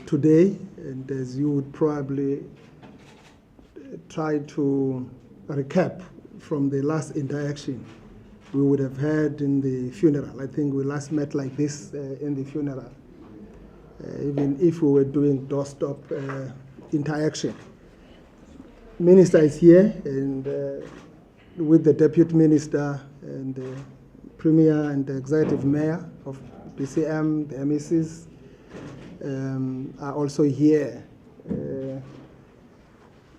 today, and as you would probably try to recap from the last interaction we would have had in the funeral. I think we last met like this in the funeral, even if we were doing doorstop interaction. Minister is here, and with the Deputy Minister and the Premier and the Executive Mayor of BCM, the MECs are also here.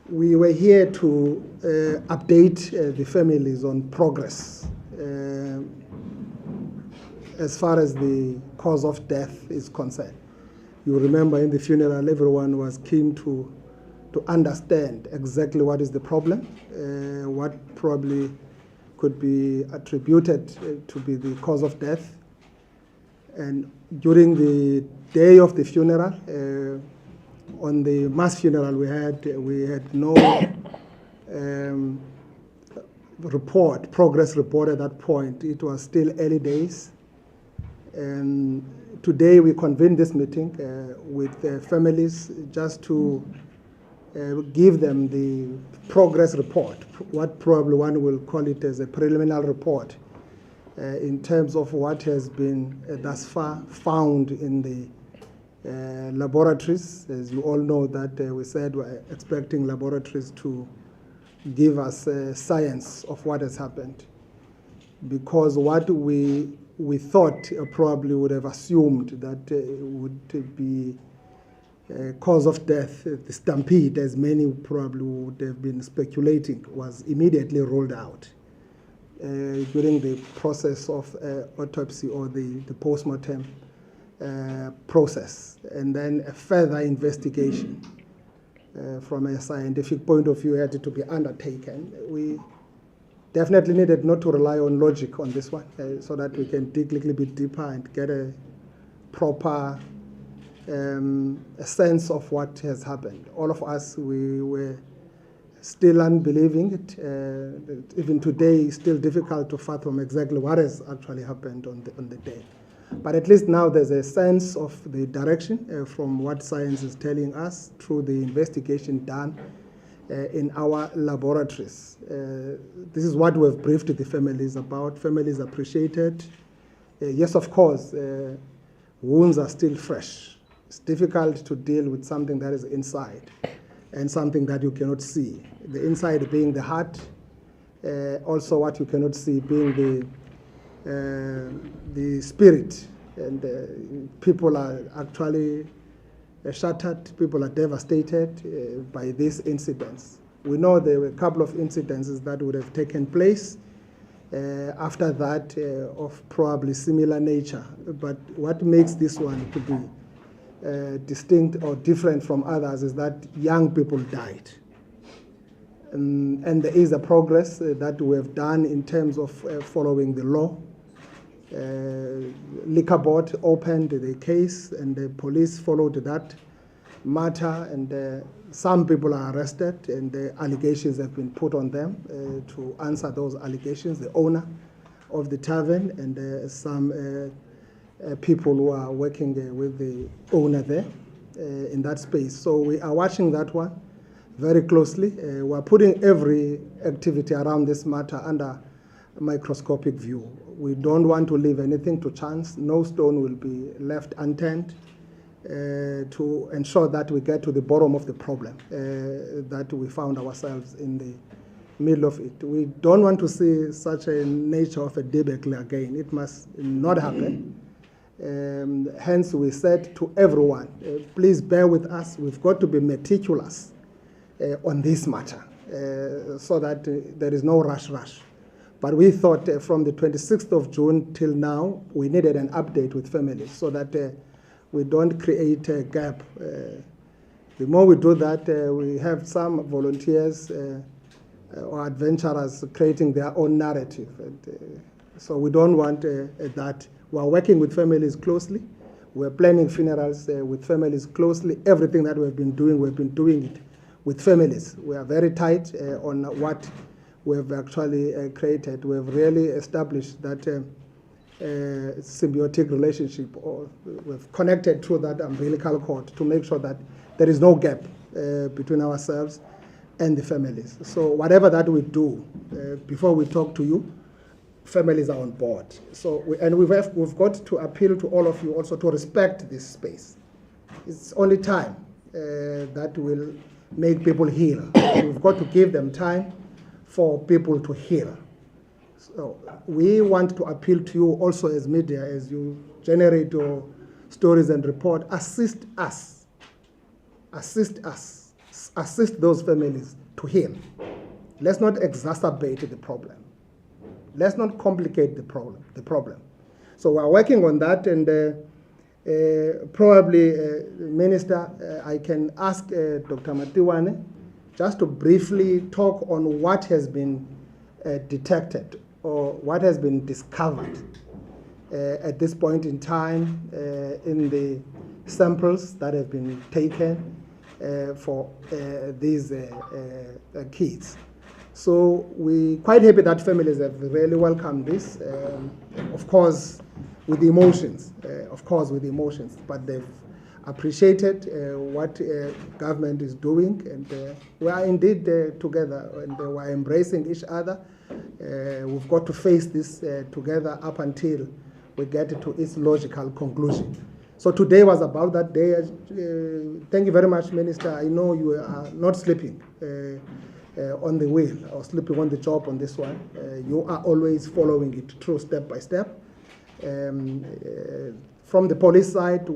We were here to update the families on progress as far as the cause of death is concerned. You remember in the funeral, everyone was keen to understand exactly what is the problem, what probably could be attributed to be the cause of death. And during the day of the funeral, on the mass funeral we had no progress report at that point. It was still early days. And today we convened this meeting with families just to give them the progress report, what probably one will call it as a preliminary report in terms of what has been thus far found in the laboratories. As you all know that we said we're expecting laboratories to give us science of what has happened, because what we thought probably would have assumed that would be cause of death, the stampede, as many probably would have been speculating, was immediately rolled out during the process of autopsy or the post-mortem process. And then a further investigation from a scientific point of view had to be undertaken. We definitely needed not to rely on logic on this one, so that we can dig a little bit deeper and get a proper a sense of what has happened. All of us, we were still unbelieving it. Even today, it's still difficult to fathom exactly what has actually happened on the day. But at least now there's a sense of the direction from what science is telling us through the investigation done in our laboratories. This is what we've briefed the families about. Families appreciated. Yes, of course, wounds are still fresh. It's difficult to deal with something that is inside and something that you cannot see. The inside being the heart, also what you cannot see being the spirit. And people are actually shattered, people are devastated by these incidents. We know there were a couple of incidences that would have taken place after that of probably similar nature. But what makes this one to be distinct or different from others is that young people died. And there is a progress that we have done in terms of following the law. Liquor Board opened the case and the police followed that matter, and some people are arrested and the allegations have been put on them to answer those allegations, the owner of the tavern and some people who are working with the owner there in that space. So we are watching that one very closely. We are putting every activity around this matter under a microscopic view. We don't want to leave anything to chance. No stone will be left unturned to ensure that we get to the bottom of the problem that we found ourselves in the middle of it. We don't want to see such a nature of a debacle again. It must not happen. Hence, we said to everyone, please bear with us. We've got to be meticulous on this matter so that there is no rush. But we thought from the 26th of June till now, we needed an update with families so that we don't create a gap. The more we do that, we have some volunteers or adventurers creating their own narrative. And, so we don't want that. We are working with families closely. We're planning funerals with families closely. Everything that we've been doing it with families. We are very tight on what we've actually created. We've really established that symbiotic relationship, or we've connected through that umbilical cord to make sure that there is no gap between ourselves and the families. So whatever that we do, before we talk to you, families are on board. So we've got to appeal to all of you also to respect this space. It's only time that will make people heal. We've got to give them time for people to heal. So we want to appeal to you also as media, as you generate your stories and report, assist us. Assist us. Assist those families to heal. Let's not exacerbate the problem. Let's not complicate the problem. So we're working on that, and probably, Minister, I can ask Dr. Matiwane just to briefly talk on what has been detected or what has been discovered at this point in time in the samples that have been taken for these kids. So we're quite happy that families have really welcomed this, of course, with emotions, but they've appreciated what government is doing, and we are indeed together, and we're embracing each other. We've got to face this together up until we get to its logical conclusion. So today was about that day. Thank you very much, Minister. I know you are not sleeping on the wheel or sleeping on the job on this one. You are always following it through step by step. From the police side,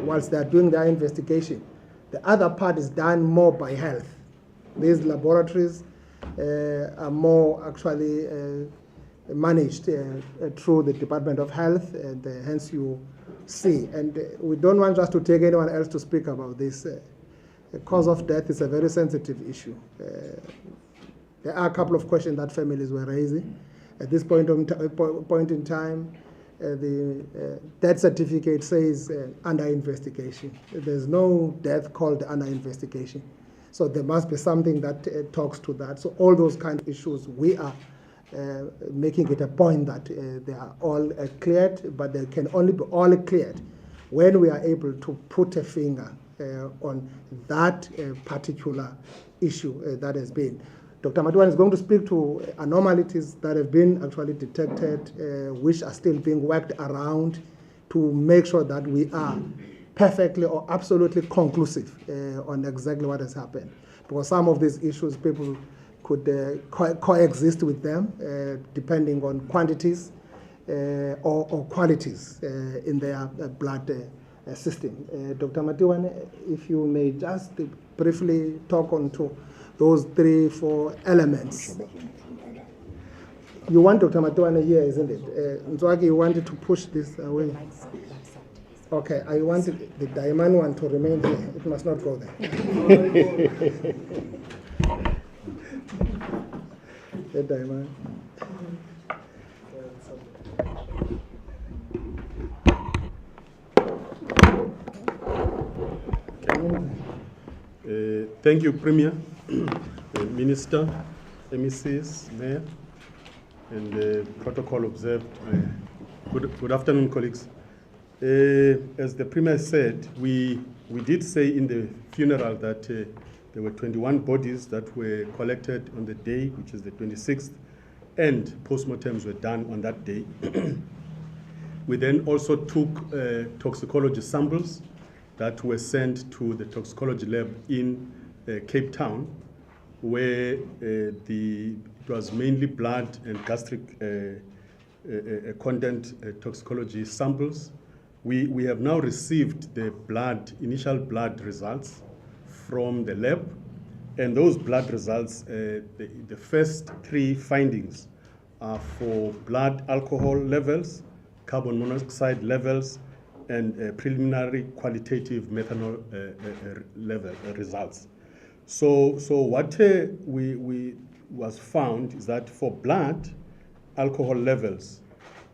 whilst they are doing their investigation, the other part is done more by health. These laboratories are more actually managed through the Department of Health, and hence you see. And we don't want just to take anyone else to speak about this. The cause of death is a very sensitive issue. There are a couple of questions that families were raising. At this point in time, the death certificate says under investigation. There's no death called under investigation. So there must be something that talks to that. So all those kind of issues, we are making it a point that they are all cleared, but they can only be all cleared when we are able to put a finger on that particular issue that has been. Dr. Matiwane is going to speak to anomalies that have been actually detected, which are still being worked around to make sure that we are perfectly or absolutely conclusive on exactly what has happened. Because some of these issues, people could coexist with them depending on quantities or qualities in their blood system. Dr. Matiwane, if you may just briefly talk on to those 3-4 elements. You want Dr. Matiwane here, isn't it? Nzwaki, you wanted to push this away. Okay, I want the diamond one to remain here. It must not go there. The diamond. Thank you, Premier, Minister, MECs, Mayor, and protocol observed. Good afternoon, colleagues. As the Premier said, we did say in the funeral that there were 21 bodies that were collected on the day, which is the 26th, and postmortems were done on that day. We then also took toxicology samples that were sent to the toxicology lab in Cape Town, where it was mainly blood and gastric content toxicology samples. We have now received the initial blood results from the lab, and those blood results, the first 3 findings are for blood alcohol levels, carbon monoxide levels, and preliminary qualitative methanol level results. So what we was found is that for blood alcohol levels,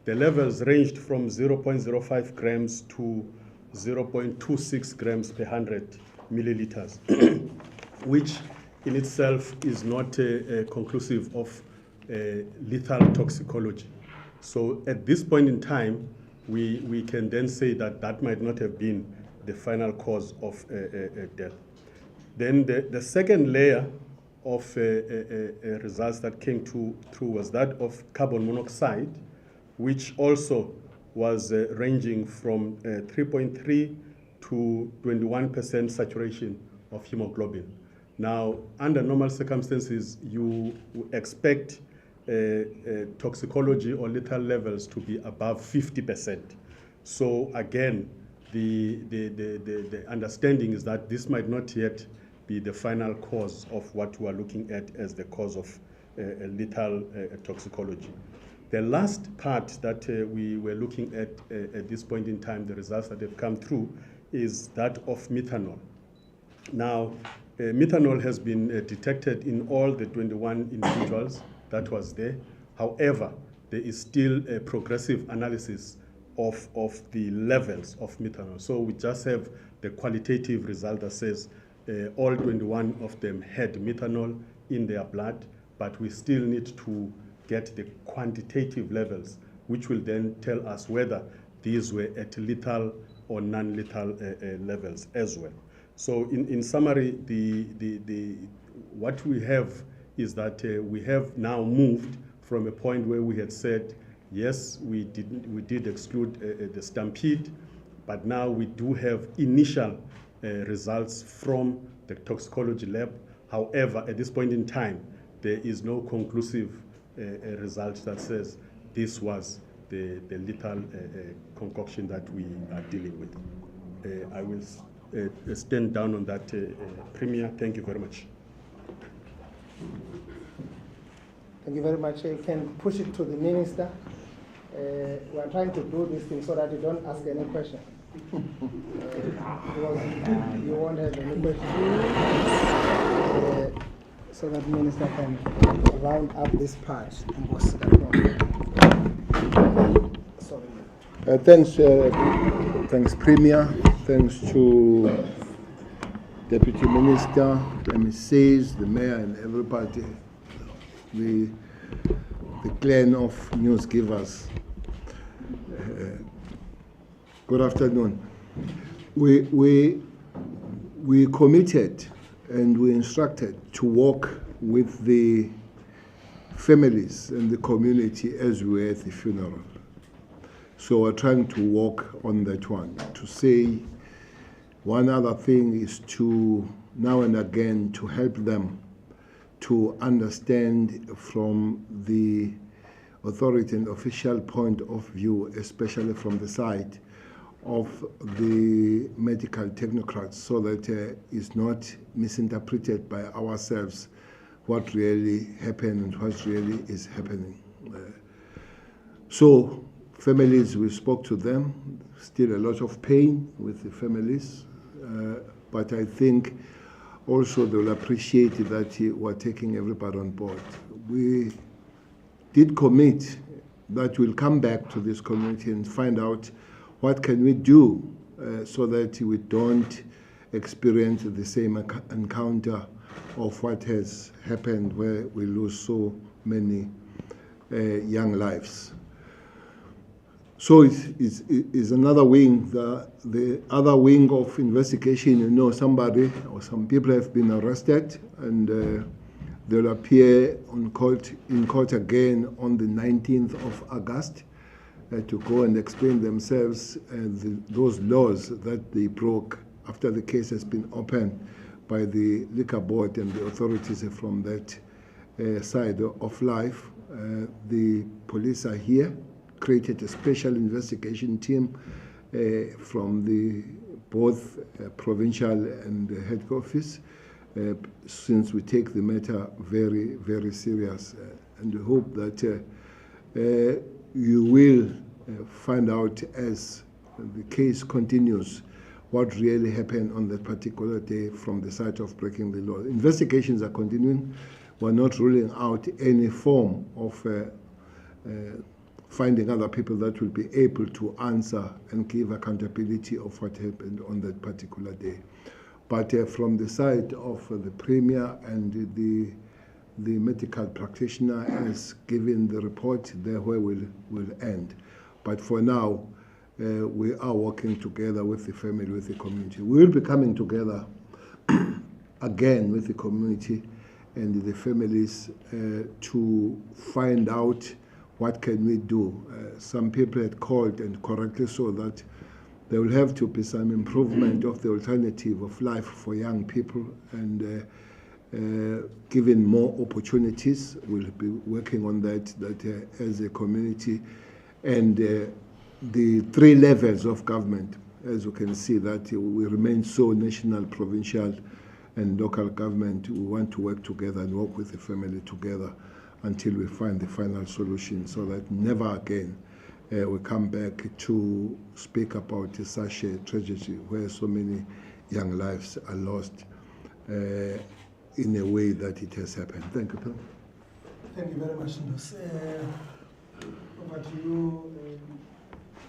the levels ranged from 0.05 grams to 0.26 grams per 100 milliliters, which in itself is not conclusive of lethal toxicology. So at this point in time, we can then say that that might not have been the final cause of death. Then the second layer of results that came through was that of carbon monoxide, which also was ranging from 3.3 to 21% saturation of hemoglobin. Now, under normal circumstances, you expect toxicology or lethal levels to be above 50%. So again, the understanding is that this might not yet be the final cause of what we are looking at as the cause of lethal toxicology. The last part that we were looking at this point in time, the results that have come through, is that of methanol. Now, methanol has been detected in all the 21 individuals that was there. However, there is still a progressive analysis of the levels of methanol. So we just have the qualitative result that says all 21 of them had methanol in their blood, but we still need to get the quantitative levels, which will then tell us whether these were at lethal or non-lethal levels as well. So in summary, what we have is that we have now moved from a point where we had said, yes, we did exclude the stampede, but now we do have initial results from the toxicology lab. However, at this point in time, there is no conclusive result that says this was the lethal concoction that we are dealing with. I will stand down on that, Premier. Thank you very much. Thank you very much. You can push it to the minister. We are trying to do this thing so that you don't ask any question. Because you won't have any questions. So that the minister can round up this part and go sit at home. Sorry. Thanks, Premier. Thanks to Deputy Minister, the MCs, the Mayor, and everybody, the clan of news givers. Good afternoon. We committed and we instructed to work with the families and the community as we were at the funeral. So we're trying to work on that one. To say one other thing is to now and again to help them to understand from the authority and official point of view, especially from the side of the medical technocrats, so that it's not misinterpreted by ourselves what really happened and what really is happening. So families, we spoke to them, still a lot of pain with the families, but I think also they will appreciate that we're taking everybody on board. We did commit that we'll come back to this community and find out what can we do so that we don't experience the same encounter of what has happened where we lose so many young lives. So it's another wing. The other wing of investigation, somebody or some people have been arrested and they'll appear in court again on the 19th of August to go and explain themselves those laws that they broke after the case has been opened by the Liquor Board and the authorities from that side of life. The police are here, created a special investigation team from the both provincial and the head office, since we take the matter very, very serious, and we hope that you will find out as the case continues what really happened on that particular day from the side of breaking the law. Investigations are continuing. We're not ruling out any form of finding other people that will be able to answer and give accountability of what happened on that particular day. But from the side of the Premier and the medical practitioner has given the report, there where we'll end. But for now, we are working together with the family, with the community. We will be coming together again with the community and the families to find out what can we do. Some people had called, and correctly so, that there will have to be some improvement of the alternative of life for young people, and given more opportunities. We'll be working on that as a community. And the three levels of government, as you can see, that we remain so national, provincial, and local government. We want to work together and work with the family together until we find the final solution, so that never again we come back to speak about such a tragedy where so many young lives are lost in a way that it has happened. Thank you, Tom. Thank you very much, Ndos. Over to you,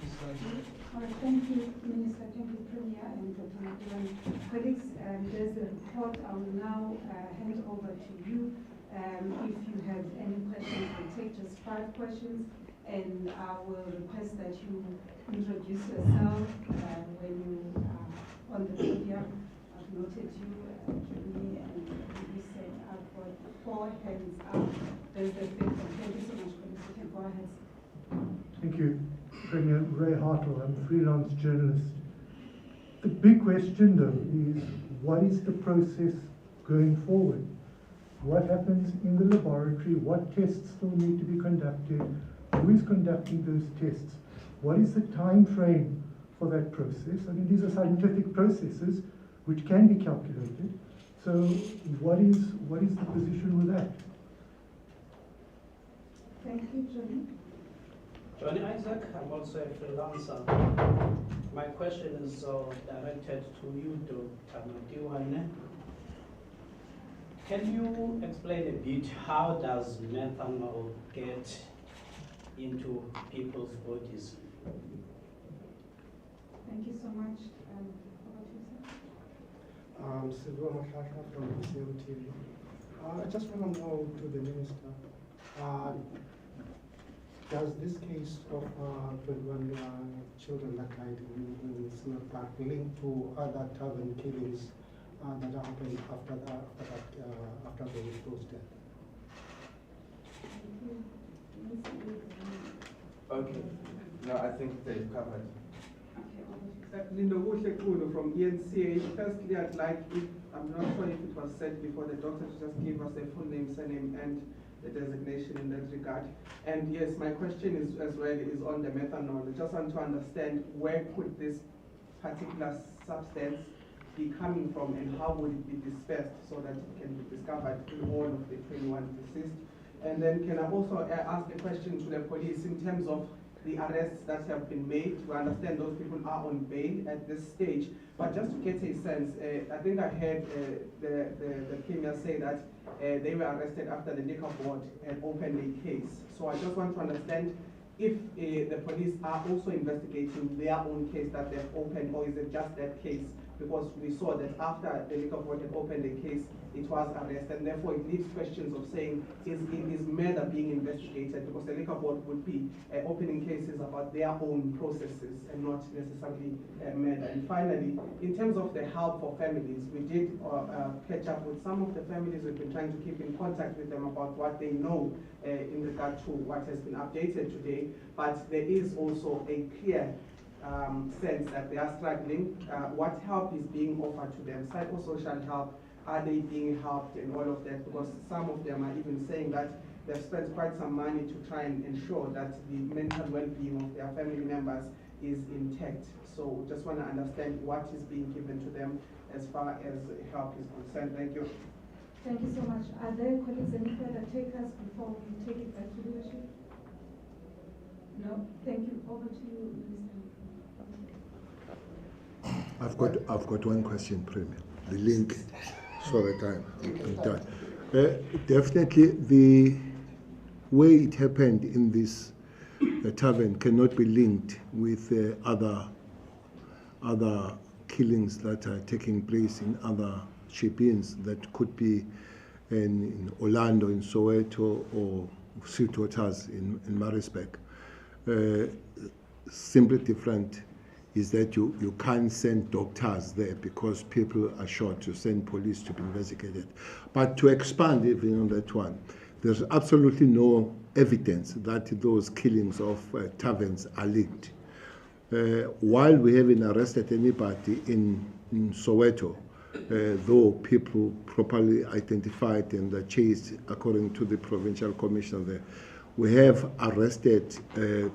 Ms. Raji. All right, thank you, Minister. Thank you, Premier, and Dr. Mabuyane. Colleagues, there's a report. I will now hand over to you. If you have any questions, we'll take just 5 questions, and I will request that you introduce yourself when you are on the podium. I've noted you, Jimmy, and you said I've got 4 hands up. There's the 5th one. Thank you so much, colleagues. You can go ahead. Thank you, Premier. Ray Hartle, I'm a freelance journalist. The big question, though, is what is the process going forward? What happens in the laboratory? What tests still need to be conducted? Who is conducting those tests? What is the time frame for that process? I mean, these are scientific processes which can be calculated. So what is the position with that? Thank you, Johnny. Johnny Isaac, I'm also a freelancer. My question is directed to you, Dr. Matiwane. Can you explain a bit how does methanol get into people's bodies? Thank you so much. Over to you, sir. Silva Mahlahla from CMTV. I just want to know to the Minister, does this case of 21 children that died in Smith Park link to other Tarven killings that happened after the Rito's death? Okay. No, I think they've covered. Lindo Kuhle from ENCA. Firstly, I'd like, I'm not sure if it was said before, the doctor to just give us a full name, surname, and the designation in that regard. And yes, my question is as well is on the methanol. I just want to understand where could this particular substance be coming from, and how would it be dispersed so that it can be discovered in all of the 21 deceased. And then can I also ask a question to the police in terms of the arrests that have been made? We understand those people are on bail at this stage, but just to get a sense, I think I heard the Premier say that they were arrested after the liquor board had opened a case. So I just want to understand if the police are also investigating their own case that they've opened, or is it just that case? Because we saw that after the liquor board had opened a case, it was arrested, and therefore it leaves questions of saying, is murder being investigated? Because the liquor board would be opening cases about their own processes and not necessarily murder. And finally, in terms of the help for families, we did catch up with some of the families. We've been trying to keep in contact with them about what they know in regard to what has been updated today. But there is also a clear sense that they are struggling. What help is being offered to them? Psychosocial help. Are they being helped and all of that? Because some of them are even saying that they've spent quite some money to try and ensure that the mental well-being of their family members is intact. So just want to understand what is being given to them as far as help is concerned. Thank you. Thank you so much. Are there colleagues any further takers before we take it back to leadership? No? Thank you. Over to you, Minister. I've got one question, Premier. The link, so that I'm done. Definitely, the way it happened in this tavern cannot be linked with other killings that are taking place in other ship-ins that could be in Orlando, in Soweto, or Sweetwaters in Maritzburg. Simply different is that you can't send doctors there because people are short. You send police to be investigated. But to expand even on that one, there's absolutely no evidence that those killings of Tarvens are linked. While we haven't arrested anybody in Soweto, though people properly identified and chased according to the provincial commissioner there, we have arrested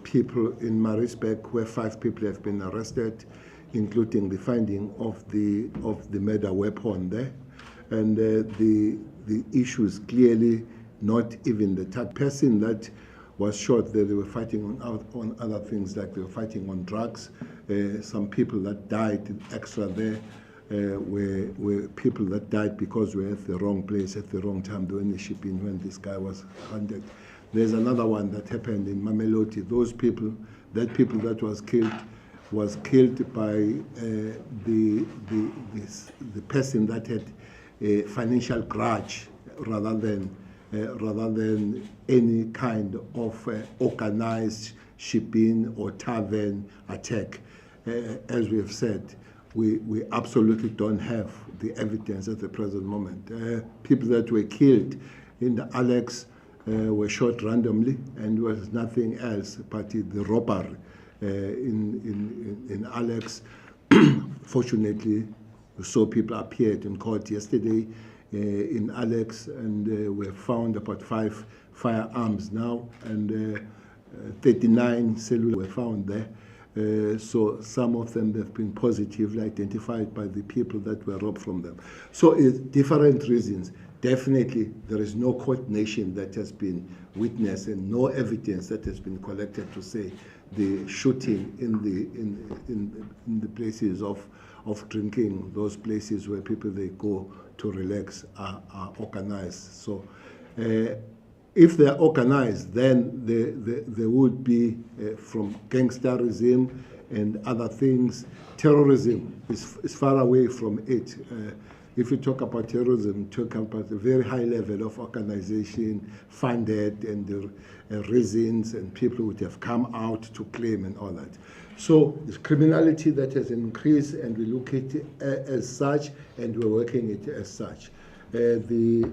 people in Maritzburg, where 5 people have been arrested, including the finding of the murder weapon there. And the issue is clearly not even the third person that was shot there. They were fighting on other things, like they were fighting on drugs. Some people that died extra there were people that died because we were at the wrong place at the wrong time during the shipping when this guy was hunted. There's another one that happened in Mamelodi. Those people, that was killed by the person that had a financial grudge rather than any kind of organized shipping or tavern attack. As we have said, we absolutely don't have the evidence at the present moment. People that were killed in the Alex were shot randomly, and was nothing else but the robbery in Alex. Fortunately, we saw people appeared in court yesterday in Alex, and we found about 5 firearms now, and 39 cellular were found there. So some of them have been positively identified by the people that were robbed from them. So it's different reasons. Definitely, there is no coordination that has been witnessed and no evidence that has been collected to say the shooting in the places of drinking, those places where people they go to relax, are organized. So if they are organized, then there would be from gangsterism and other things. Terrorism is far away from it. If you talk about terrorism, talk about a very high level of organization, funded, and the reasons, and people would have come out to claim and all that. So it's criminality that has increased, and we look at it as such, and we're working it as such. The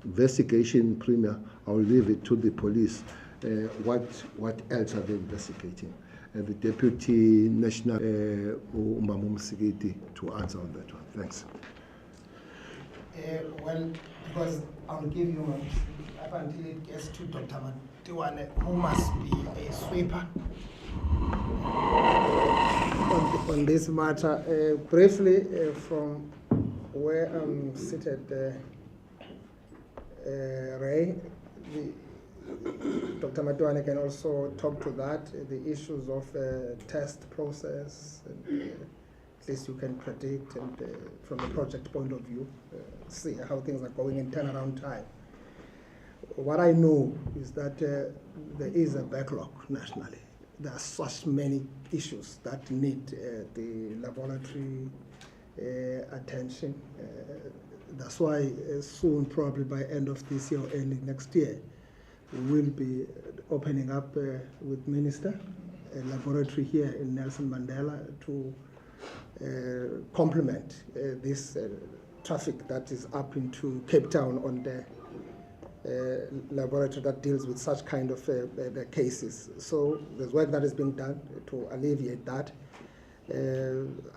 investigation, Premier, I'll leave it to the police. What else are they investigating? The Deputy National Umamum Sigiti to answer on that one. Thanks. Well, because I'll give you up until it gets to Dr. Matiwane, who must be a sweeper. On this matter, briefly, from where I'm seated, Ray, Dr. Matiwane can also talk to that, the issues of test process, and, at least you can predict, and from a project point of view, see how things are going in turnaround time. What I know is that there is a backlog nationally. There are such many issues that need the laboratory attention. That's why soon, probably by end of this year or early next year, we will be opening up with Minister a laboratory here in Nelson Mandela to complement this traffic that is up into Cape Town on the laboratory that deals with such kind of the cases. So there's work that is being done to alleviate that.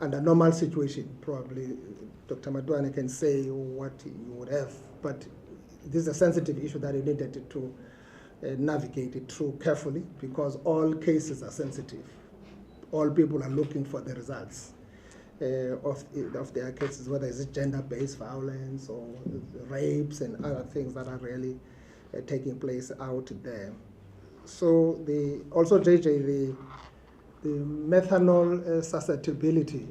Under normal situation, probably Dr. Matiwane can say what you would have, but this is a sensitive issue that you needed to navigate it through carefully, because all cases are sensitive. All people are looking for the results of their cases, whether it's gender-based violence or rapes and other things that are really taking place out there. So also JJ, the methanol susceptibility,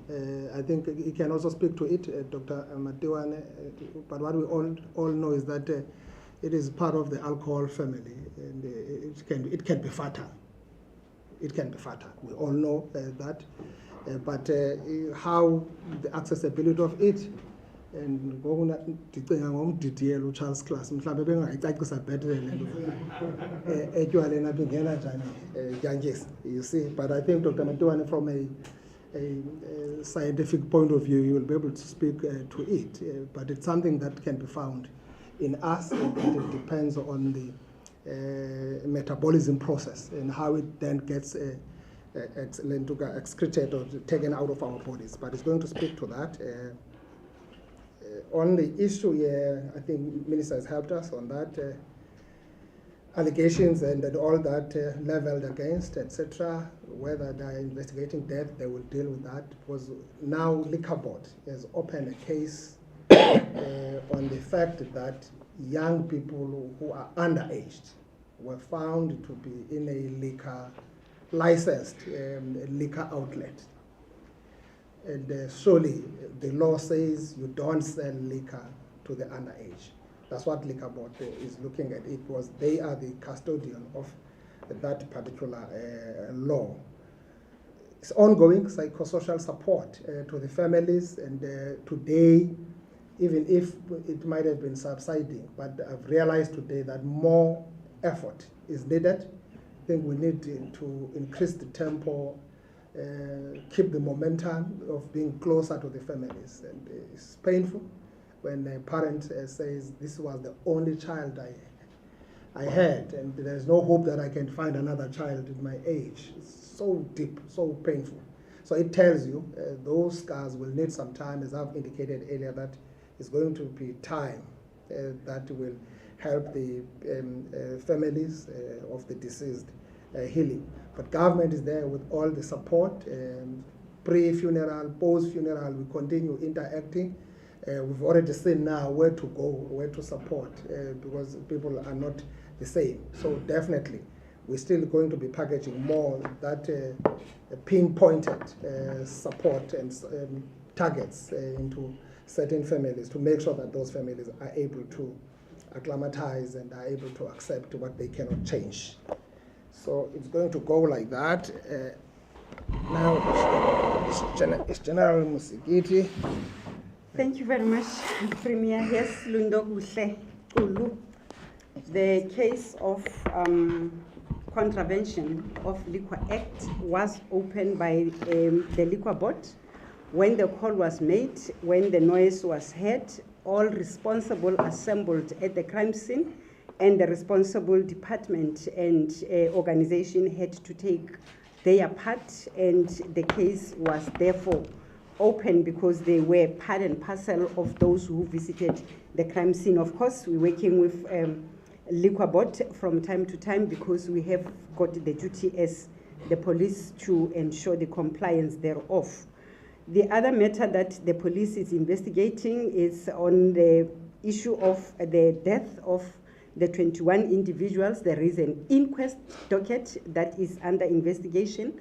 I think he can also speak to it, Dr. Matiwane, but what we all know is that it is part of the alcohol family, and it can be fatal. It can be fatal. We all know that. But how the accessibility of it and ngokuna ndicinga ngomdidiyelo uCharles Class mhlawumbe bengayicacisa bhetele le nto etywaleni apha ingena njani dyantyiso, you see. But I think Dr. Matiwane, from a scientific point of view, you will be able to speak to it, but it's something that can be found in us, and it depends on the metabolism process and how it then gets excreted or taken out of our bodies. But it's going to speak to that. On the issue here, I think Minister has helped us on that. Allegations and all that leveled against, etc. Whether they are investigating death, they will deal with that. Because now Liquor Board has opened a case on the fact that young people who are underaged were found to be in a licensed liquor outlet. And surely the law says you don't sell liquor to the underage. That's what Liquor Board is looking at. It was they are the custodian of that particular law. It's ongoing psychosocial support to the families, and today, even if it might have been subsiding, but I've realized today that more effort is needed. I think we need to increase the tempo, keep the momentum of being closer to the families. And it's painful when a parent says, this was the only child I had, and there's no hope that I can find another child in my age. It's so deep, so painful. So it tells you those scars will need some time, as I've indicated earlier, that it's going to be time that will help the families of the deceased healing. But government is there with all the support, pre-funeral, post-funeral, we continue interacting. We've already seen now where to go, where to support, because people are not the same. So definitely, we're still going to be packaging more that pinpointed support and targets into certain families to make sure that those families are able to acclimatize and are able to accept what they cannot change. So it's going to go like that. Now, it's General Musigiti. Thank you very much, Premier. Yes, Lundoguhle Ulu. The case of contravention of Liquor Act was opened by the Liquor Board. When the call was made, when the noise was heard, all responsible assembled at the crime scene, and the responsible department and organization had to take their part, and the case was therefore open because they were part and parcel of those who visited the crime scene. Of course, we're working with Liquor Board from time to time because we have got the duty as the police to ensure the compliance thereof. The other matter that the police is investigating is on the issue of the death of the 21 individuals. There is an inquest docket that is under investigation.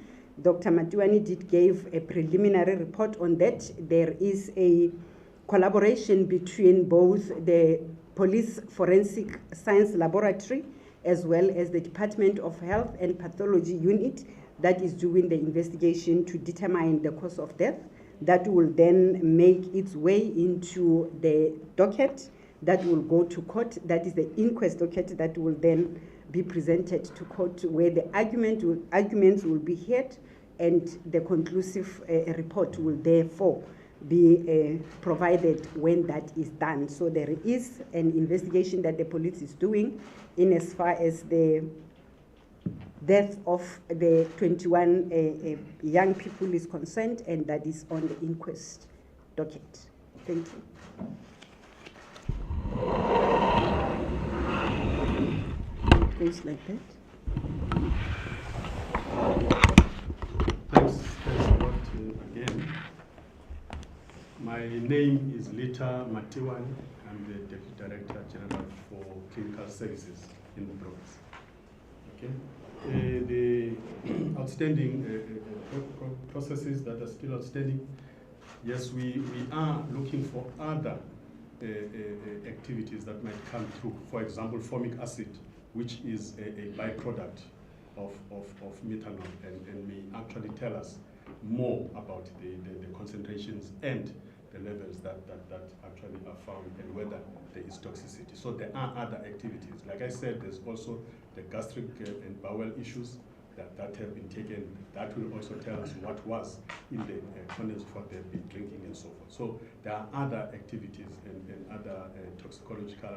Dr. Matiwane did give a preliminary report on that. There is a collaboration between both the Police Forensic Science Laboratory as well as the Department of Health and Pathology Unit that is doing the investigation to determine the cause of death. That will then make its way into the docket that will go to court. That is the inquest docket that will then be presented to court, where the arguments will be heard and the conclusive report will therefore be provided when that is done. So there is an investigation that the police is doing in as far as the death of the 21 young people is concerned, and that is on the inquest docket. Thank you. It goes like that. Thanks a lot again. My name is Litha Matiwane. I'm the Deputy Director General for Clinical Services in the province. Okay. The outstanding processes that are still outstanding, yes, we are looking for other activities that might come through. For example, formic acid, which is a byproduct of methanol and may actually tell us more about the concentrations and the levels that actually are found and whether there is toxicity. So there are other activities. Like I said, there's also the gastric and bowel issues that have been taken. That will also tell us what was in the condoms for they've been drinking and so forth. So there are other activities and other toxicological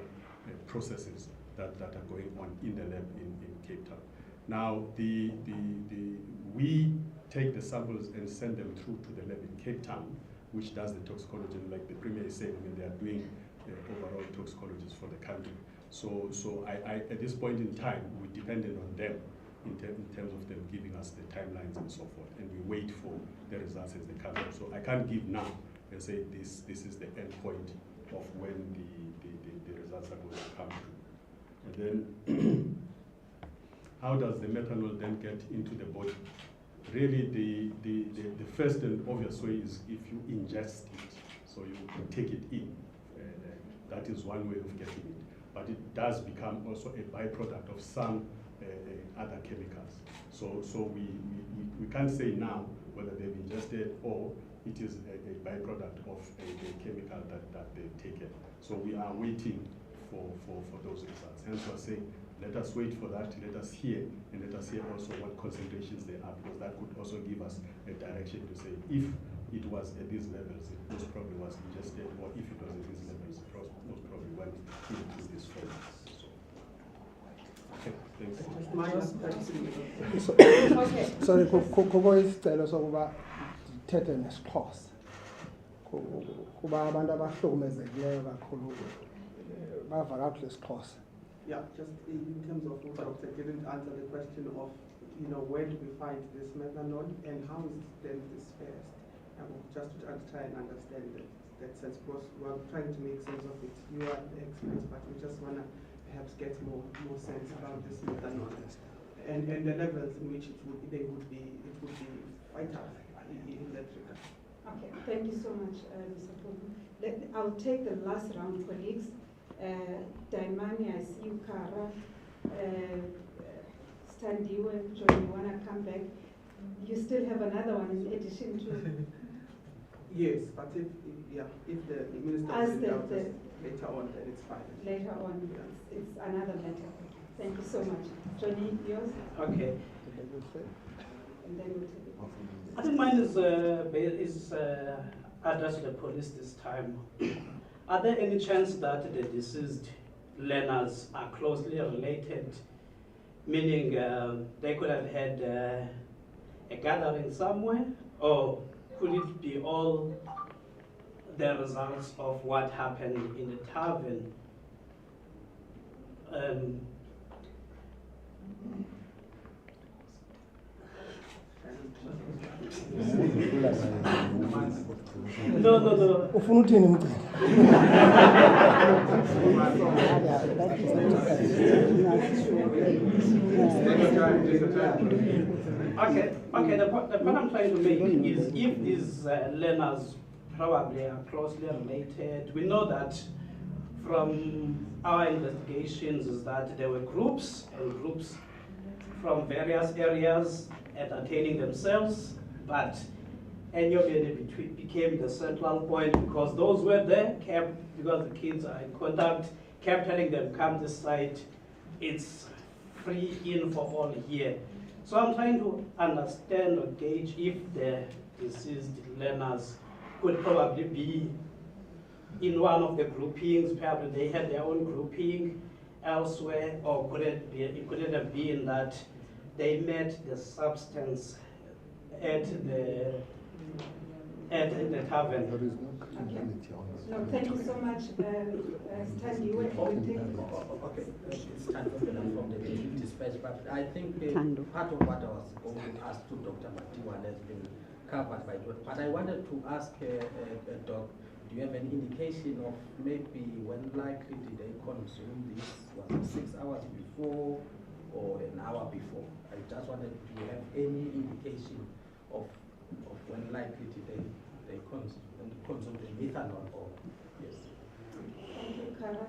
processes that are going on in the lab in Cape Town. Now, we take the samples and send them through to the lab in Cape Town, which does the toxicology, like the Premier is saying, they are doing overall toxicologies for the country. So I at this point in time, we depended on them in terms of them giving us the timelines and so forth, and we wait for the results as they come in. So I can't give now and say this is the end point of when the results are going to come through. And then how does the methanol then get into the body? Really, the first and obvious way is if you ingest it, so you take it in. That is one way of getting it. But it does become also a byproduct of some other chemicals. So we can't say now whether they've ingested or it is a byproduct of a chemical that they've taken. So we are waiting for those results. Hence we're saying, let us wait for that, let us hear, and let us hear also what concentrations they are, because that could also give us a direction to say if it was at these levels, it most probably was ingested, or if it was at these levels, it most probably went into this form. Sorry, kukho isicelo sokuba thethe nesiXhosa. Kuba abantu abahlukumezekileyo kakhulu bava kakuhle isiXhosa. Yeah, just in terms of what Doctor didn't answer the question of, where do we find this methanol and how is it then dispersed? Just to try and understand that sense, because we're trying to make sense of it. You are the experts, but we just want to perhaps get more sense about this methanol and the levels in which it would be vital in that regard. Okay, thank you so much, Mr. Pulu. I'll take the last round, colleagues. Daimani, I see you, Kara, Standiwe, John, you want to come back? You still have another one in addition to... Yes, but if the minister will later on, then it's fine. Later on, yeah. It's another matter. Thank you so much. Johnny, yours? Okay. And then we'll take it. I think mine is addressed to the police this time. Are there any chance that the deceased learners are closely related, meaning they could have had a gathering somewhere, or could it be all the results of what happened in the tavern? No. Ufuna uthini mgcini? Okay. The point I'm trying to make is if these learners probably are closely related, we know that from our investigations is that there were groups from various areas entertaining themselves, but Enyobeni became the central point because those were there because the kids are in contact, kept telling them, come this side, it's free in for all here. So I'm trying to understand or gauge if the deceased learners could probably be in one of the groupings, perhaps they had their own grouping elsewhere, or could it have been that they met the substance at the tavern? There is no credibility on this. No, thank you so much, Stanley. Okay, it's kind of from the dispatch, but I think part of what I was going to ask to Dr. Matiwane has been covered by it. But I wanted to ask Doc, do you have any indication of maybe when likely did they consume this? Was it 6 hours before or an hour before? I just wanted to have any indication of when likely did they consume the methanol or yes. Thank you, Kara.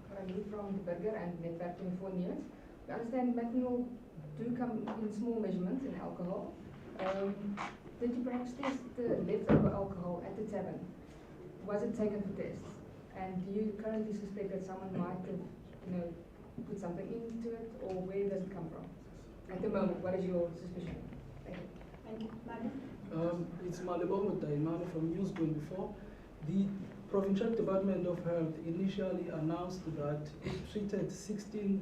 Currently from the burger and made that 24 years. We understand methanol do come in small measurements in alcohol. Did you perhaps test the leftover alcohol at the tavern? Was it taken for tests? And do you currently suspect that someone might have, put something into it, or where does it come from? At the moment, what is your suspicion? Thank you. Thank you. It's Malebongo Daimane from News 24. The Provincial Department of Health initially announced that it treated 16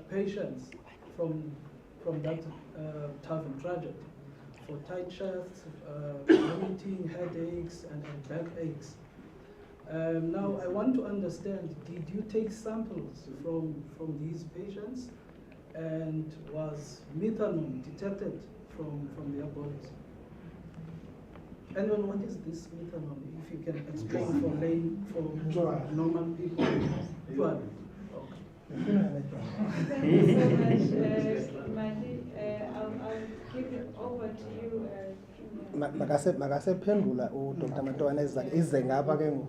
patients from that tavern tragedy for tight chests, vomiting, headaches, and backaches. Now, I want to understand, did you take samples from these patients, and was methanol detected from their bodies? And then what is this methanol? If you can explain for normal people. Joan. Thank you so much, Mali. I'll give it over to you. Makasephendula uDr. Matiwane ize ngapha ke ngoku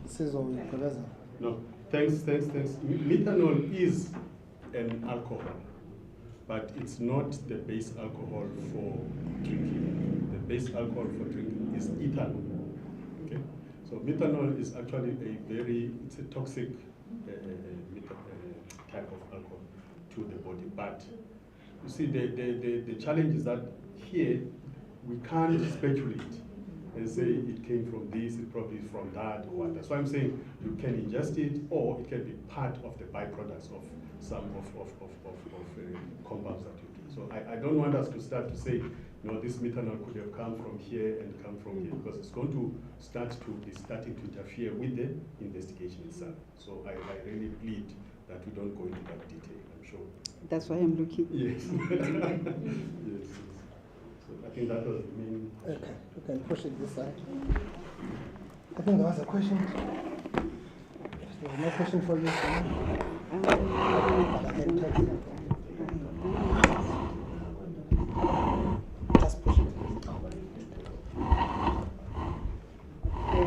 sizogqibeza. No, thanks. Methanol is an alcohol, but it's not the base alcohol for drinking. The base alcohol for drinking is ethanol. Okay, so methanol is actually it's a toxic type of alcohol to the body. But you see, the challenge is that here we can't speculate and say it came from this, it probably is from that, or what. That's why I'm saying you can ingest it, or it can be part of the byproducts of some of compounds that you do. So I don't want us to start to say, this methanol could have come from here and come from here, because it's going to starting to interfere with the investigation itself. So I really plead that we don't go into that detail, I'm sure. That's why I'm looking. Yes. Yes. So I think that was the main. Okay, you can push it this side. I think there was a question. There was no question for you. Just push it.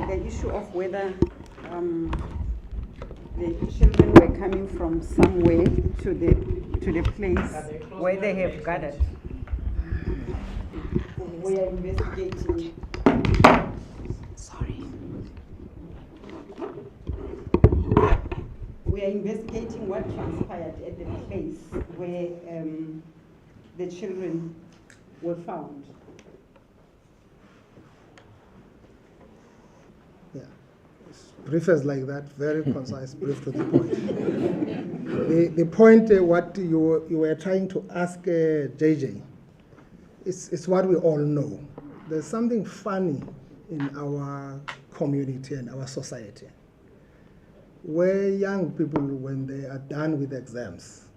The issue of whether the children were coming from somewhere to the place where they have gathered. We are investigating. Sorry. We are investigating what transpired at the place where the children were found. Yeah, brief as like that, very concise, brief to the point. The point, what you were trying to ask JJ, it's what we all know. There's something funny in our community and our society, where young people, when they are done with exams,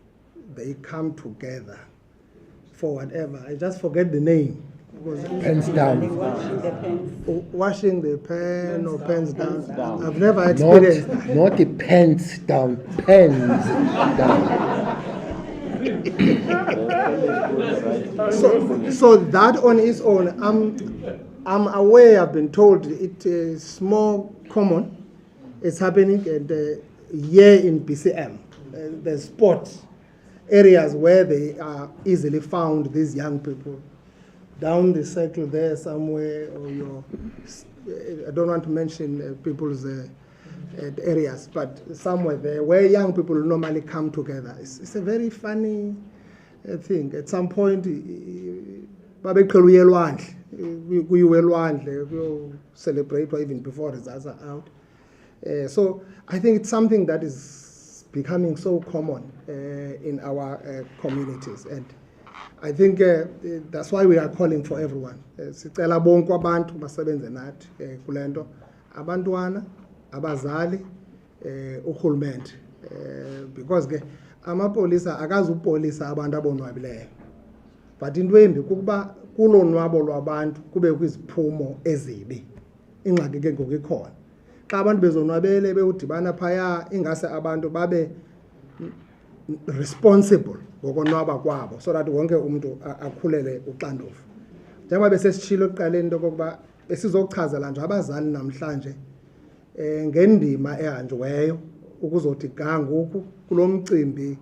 they come together for whatever. I just forget the name. Pens down. Washing the pen or pens down. I've never experienced that. Not the pens down, pens down. So that on its own, I'm aware, I've been told it is more common. It's happening here in BCM. The sport areas where they are easily found, these young people. Down the circle there somewhere, or I don't want to mention people's areas, but somewhere there where young people normally come together. It's a very funny thing. At some point, we will celebrate, or even before results are out. So I think it's something that is becoming so common in our communities, and I think that's why we are calling for everyone. Sicela bonke abantu basebenze nathi kulento, abantwana, abazali, uhulumende, because ke amapolisa akazupolisa abantu abonwabileyo. But into embi kukuba kulonwabo lwabantu kube kwiziphumo ezibi. Ingxaki ke ngoku ikhona. Xa abantu bezonwabele beudibana phaya, ingase abantu babe responsible ngokonwaba kwabo, so that wonke umuntu akhulele uxanduva. Njengoba besesitshilo ekuqaleni into okokuba besizokuchazela nje abazali namhlanje ngendima ehanjiweyo ukuzothi ga ngoku kulo mcimbi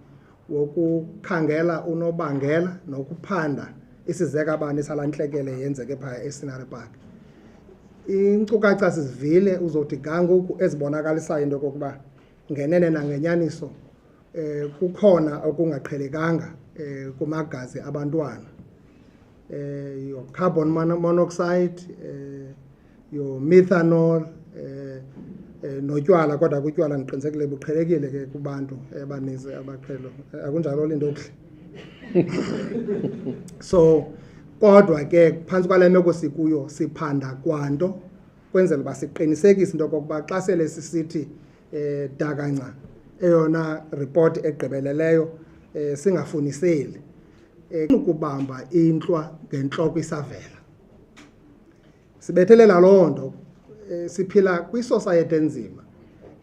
wokukhangela unobangela nokuphanda isizekabani salantlekele yenzeke phaya eScenery Park. Inkcukacha sizivile uzothi gangoku ezibonakalisayo into yokokuba ngenene nangenyaniso kukhona okungaqhelekanga kumagazi abantwana. Your carbon monoxide, your methanol, notywala kodwa kutywala ndiqinisekile buqhelekile ke kubantu abaninzi abaqhelo akunjalo linto okuhle. So kodwa ke phantsi kwale meko sikuyo siphanda kwanto kwenzela uba siqinisekise into yokokuba xa sele sisithi dakanca eyona report egqibeleleyo singafuniseli ukubamba intlwa ngentloko isavela. Sibethelela loo nto siphila kwisociety enzima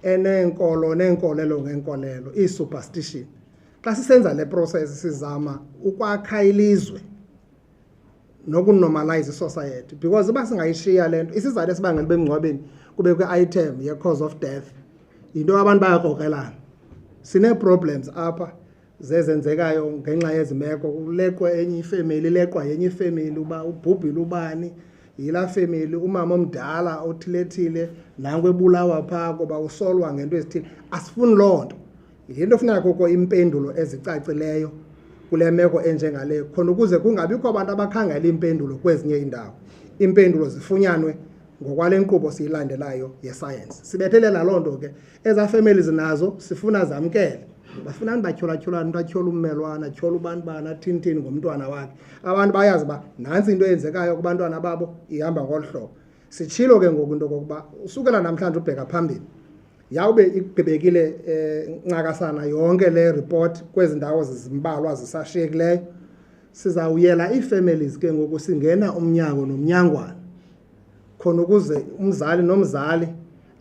eneenkolo neenkolelo ngeenkolelo ii-superstition. Xa sisenza le process sizama ukwakha ilizwe nokunormalize isociety because uba singayishiya le nto isizathu esibangela ube emngcwabeni kube kwi-item ye-cause of death yinto abantu bayakrokrelana. Sinee-problems apha zezenzekayo ngenxa yezimeko, kuleqwa enye ifemeli, ileqwa yenye ifemeli uba ubhubhile ubani, yilaa femeli umama omdala othilethile nango ebulawa phaa kuba usolwa ngento ezithile. Asifuni loo nto. Yinto funeka kukho impendulo ezicacileyo kule meko enjengaleyo khona ukuze kungabikho abantu abakhangela impendulo kwezinye iindawo. Impendulo zifunyanwe ngokwale nkqubo siyilandelayo yesayensi. Sibethelela loo nto ke ezaa families nazo sifuna zamkele. Bafuna batyholatyholana, umntu atyhola ummelwane, atyhola ubanibani, athini ngomntwana wakhe. Abantu bayazi uba nantsi into eyenzekayo kubantwana babo ihamba ngolu hlobo. Sitshilo ke ngoku into okokuba usukela namhlanje ubheka phambili yawube igqibekile ncakasana yonke le report kwezi ndawo zimbalwa zisashiyekileyo. Sizawuyela ii-families ke ngoku singena umnyango nomnyangwana khona ukuze umzali nomzali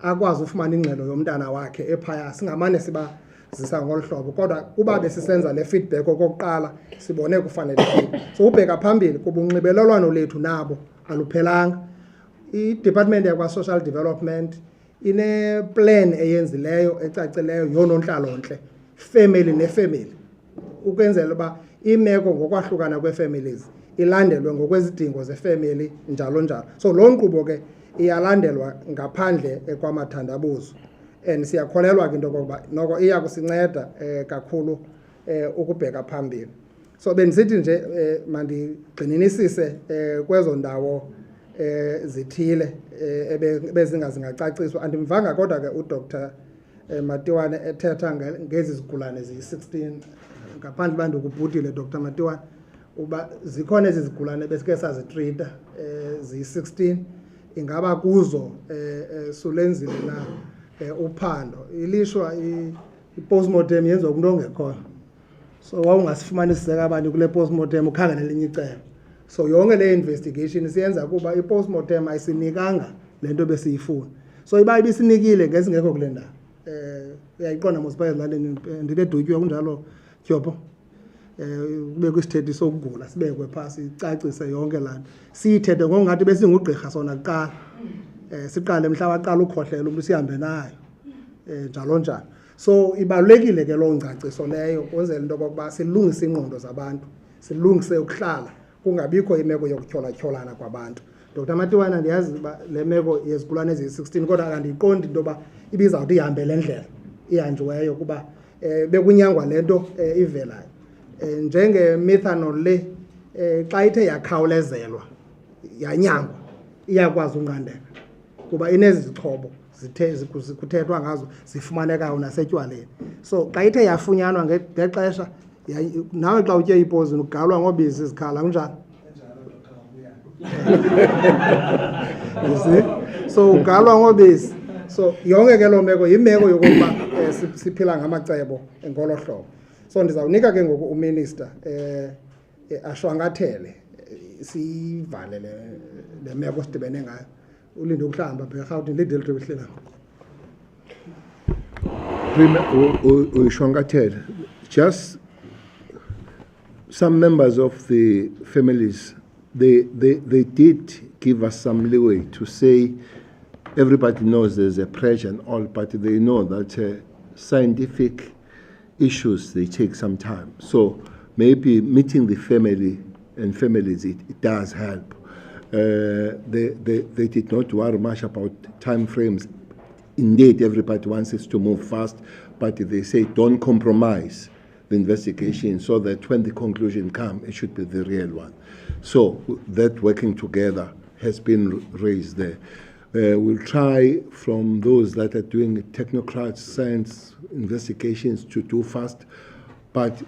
akwazi ufumana ingxelo yomntana wakhe ephaya. Singamane sibazisa ngolu hlobo kodwa kuba besisenza le feedback okokuqala sibone kufanelekile. So ubheka phambili kuba unxibelelwano lethu nabo aluphelanga. I-Department yakwa-Social Development ine-plan eyenzileyo ecacileyo yonontlalontle family nefamily ukwenzela uba imeko ngokwahlukana kwee-families ilandelwe ngokwezidingo zefamily njalo njalo. So loo nkqubo ke iyalandelwa ngaphandle kwamathandabuzo and siyakholelwa ke into yokokuba noko iya kusinceda kakhulu ukubheka phambili. So bendisithi nje mandigxininisise kwezo ndawo zithile bezingacaciswa. Andimvanga kodwa ke uDr Matiwane ethetha ngezi zigulane ziyi-16 ngaphandle uba ndikubhutile Dr Matiwane uba zikhona ezi zigulane besike sazitrita ziyi-16 ingaba kuzo sulenzile na uphando. Ilishwa i-postmortem yenziwa kumntu ongekhona. So wawungasifumani isizekabani kule postmortem ukhangela elinye icebo. So yonke le investigation siyenza kuba i-postmortem ayisinikanga le nto besiyifuna. So iba ibisinikile ngesingekho kule ndawo. Uyayiqonda mosiba ezilalini ndinedutywe kunjalo Tyhopho. Kube kwisithethe sokugula sibekwe phasi icacise yonke laa nto. Siyithethe ngokungathi besingugqirha sona kuqala. Siqale mhla waqala ukhohlela umntu sihambe nayo. Njalo njalo. So ibalulekile ke loo ngcaciso leyo kwenzela into yokokuba silungise ingqondo zabantu, silungise ukuhlala kungabikho imeko yokutyholatyholana kwabantu. Dr Matiwane ndiyazi uba le meko yezigulane eziyi-16 kodwa akandiyiqondi into yoba ibizawuthi ihambe le ndlela ihanjiweyo kuba bekunyangwa le nto ivelayo. Njenge-methanol le xa ithe yakhawulezelwa yanyangwa iyakwazi unqandeka kuba inezi zixhobo kuthethwa ngazo zifumanekayo nasetywaleni. So xa ithe yafunyanwa ngexesha nawe xa utye ipozini ugalwa ngobisi izikhala kunjalo. You see? So ugalwa ngobisi. So yonke ke loo meko yimeko yokuba siphila ngamacebo ngolo hlobo. So ndizawunika ke ngoku uminister ashwangathele sivale le meko sidibene ngayo. Ulinde ukuhlamba bherhawuthi lidile libihlela. Ushwangathele, just some members of the families, they did give us some leeway to say everybody knows there's a pressure and all, but they know that scientific issues, they take some time. So maybe meeting the family and families, it does help. They did not worry much about time frames. Indeed, everybody wants us to move fast, but they say don't compromise the investigation so that when the conclusion comes, it should be the real one. So that working together has been raised there. We'll try from those that are doing technocrat science investigations to do fast, but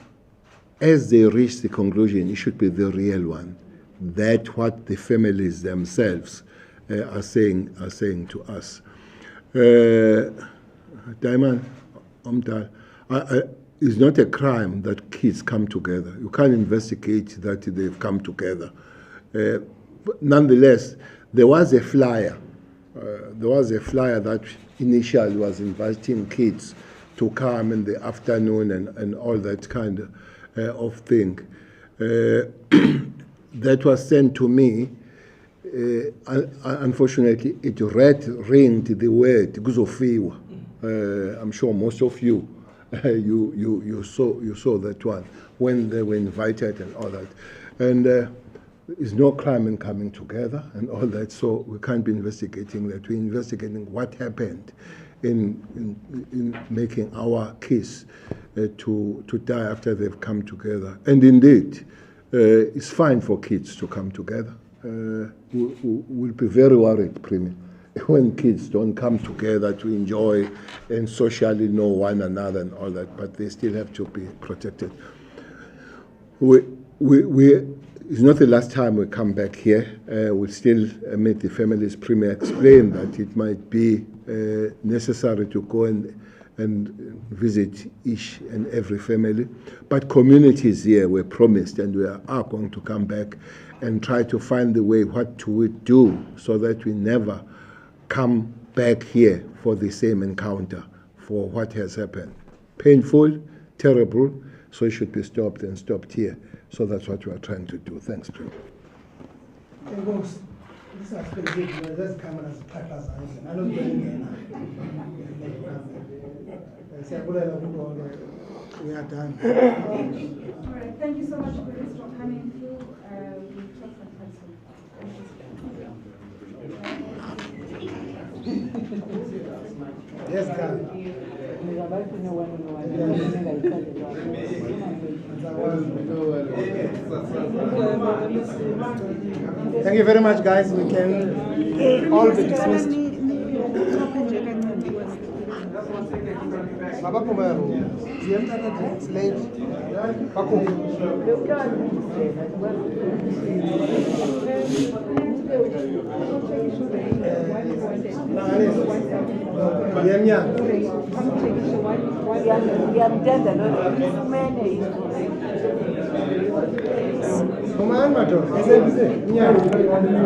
as they reach the conclusion, it should be the real one. That's what the families themselves are saying to us. Diamond, it's not a crime that kids come together. You can't investigate that they've come together. But nonetheless, there was a flyer. That initially was inviting kids to come in the afternoon and all that kind of thing. That was sent to me. Unfortunately, it ringed the word Guzofiwa. I'm sure most of you you saw that one when they were invited and all that. And there's no crime in coming together and all that, so we can't be investigating that. We're investigating what happened in making our kids to die after they've come together. And indeed, it's fine for kids to come together. We'll be very worried, Premier, when kids don't come together to enjoy and socially know one another and all that, but they still have to be protected. It's not the last time we come back here. We'll still meet the families. Premier explained that it might be necessary to go and visit each and every family. But communities here were promised, and we are going to come back and try to find the way what to do so that we never come back here for the same encounter, for what has happened. Painful, terrible, so it should be stopped and stopped here. So that's what we are trying to do. Thanks, Prim. Okay, folks, this has been good. There's cameras, trackers, and I don't know we are done. All right, thank you so much for coming through. Yes, Carl. Thank you very much, guys. We can all be dismissed.